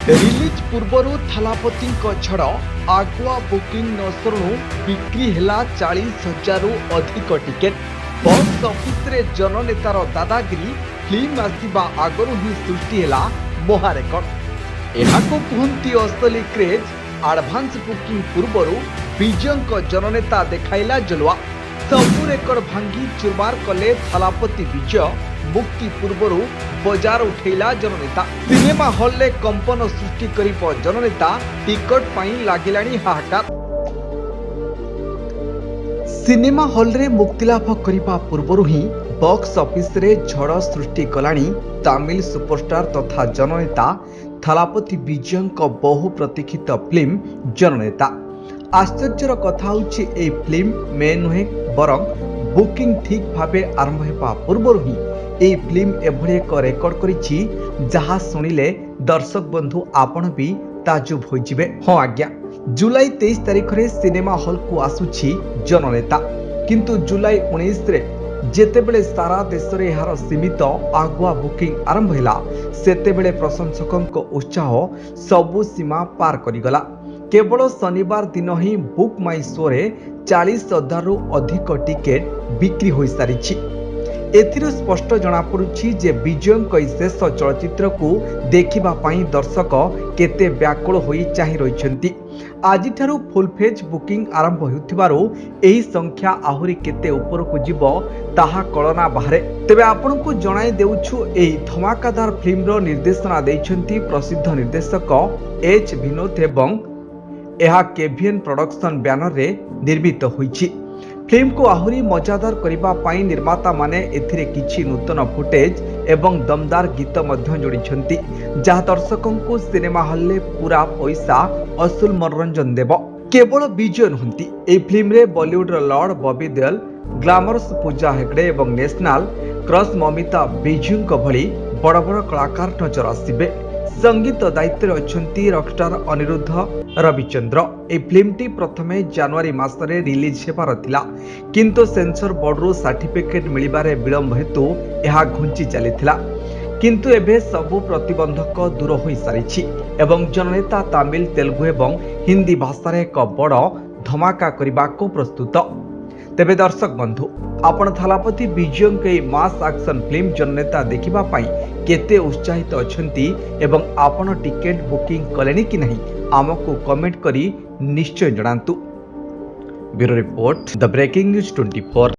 Release पूर्व थालापति झड़ आगुआ booking न सरणु बिक्री है 40,000 अधिक टिकेट। बॉक्स ऑफिस रे जननेतार दादागिरी फिल्म आसवा आगरू ही सृष्टि है महारेकर्ड। यहाको कहती असली क्रेज। आडभांस बुकिंग पूर्व विजय जननेता देखाइला जलुआ। सबु रेकर्ड भांगी चुरमार कले थालापति विजय। मुक्ति पूर्व बजार उठेला जननेता। सिनेमा हॉल रे कंपन सृष्टि करिब जननेता। टिकट पाई लागिलानी हाहाकार। सिनेमा हॉल रे मुक्तिलाभ करिबा पूर्व ही बॉक्स ऑफिस रे झड़ सृष्टि कलानी तमिल सुपरस्टार तथा जननेता थालापति विजय बहु प्रतीक्षित फिल्म जननेता। आश्चर्यर कथा होछि ए फिल्म में नुहे बरं बुकिंग ठीक भावे आरंभ हेबा पूर्व ही ए फिल्म एभली एक रेकर्ड करिछि जहा सुनिले दर्शक बंधु आपण भी ताजुब होइजिबे। हाँ आज्ञा, जुलाई 23 तारिख रे सिनेमा हॉल को आसुछि जननेता। किंतु जुलाई 19 रे जेतेबेले सारा देश रे यार सीमित आगुआ बुकिंग आरंभ हैला सेतेबेले प्रशंसकक उत्साह सबु सीमा पार करिगला। केवल शनिवार दिन ही बुक माई शो रे 40,000 अधिक टिकेट बिक्री हो सारी। एथिरो स्पष्ट जना पड़ुछि जे विजय शेष चलचित्र को देखिबा पाई दर्शक केते व्याकुल होई चाहि रहिछंती। आजि ठारू फुल फेज बुकिंग आरंभ होउथिबारो एही संख्या आहुरी केते ऊपर को जिवो ताहा कळना बाहरे। तेबे आपन को जणाई देउछु एही धमाकादार फिल्म रो निर्देशना दैछंती प्रसिद्ध निर्देशक एच विनोद एवं यह केवीएन प्रोडक्शन बैनर रे निर्मित होईछि। फिल्म को आहुरी मजादार करिबा पाई निर्माता माने एथिरे किछि नूतन फुटेज एवं दमदार गीत मध्य जोड़िछंती जहा दर्शकों को सिनेमा हॉल ले पूरा पैसा असुल मनोरंजन देव। केवल विजय नहंती ए फिल्म रे बॉलीवुड रो लॉर्ड बॉबी देओल, ग्लैमरस पूजा हेगड़े एवं नेशनल क्रश ममिता बिजुंक भली बड़ बड़ कलाकार नजर आसिबे। संगीत दायित्व अच्छी रॉकस्टार अनिरुद्ध रविचंद्र। ए फिल्मटी प्रथमे जनवरी मासरे रिलीज हेबार थिला, किंतु सेंसर बोर्डरू सर्टिफिकेट मिलिबारे विलंब हेतु यह घुंची चलीथिला। किंतु एबे सबु प्रतिबंधक दूर हो सारी एवं जननेता तमिल, तेलुगु एवं हिंदी भाषा रे एक बड़ धमाका करने को प्रस्तुत। तेबे दर्शक बंधु, आपण थालापति विजय के मास एक्शन फिल्म जननेता देखिबा पाई केते उत्साहित अछंती एवं आपण टिकेट बुकिंग कलेनी कि नहीं आमको कमेंट करी निश्चय जणांतु। Bureau report, the breaking news 24।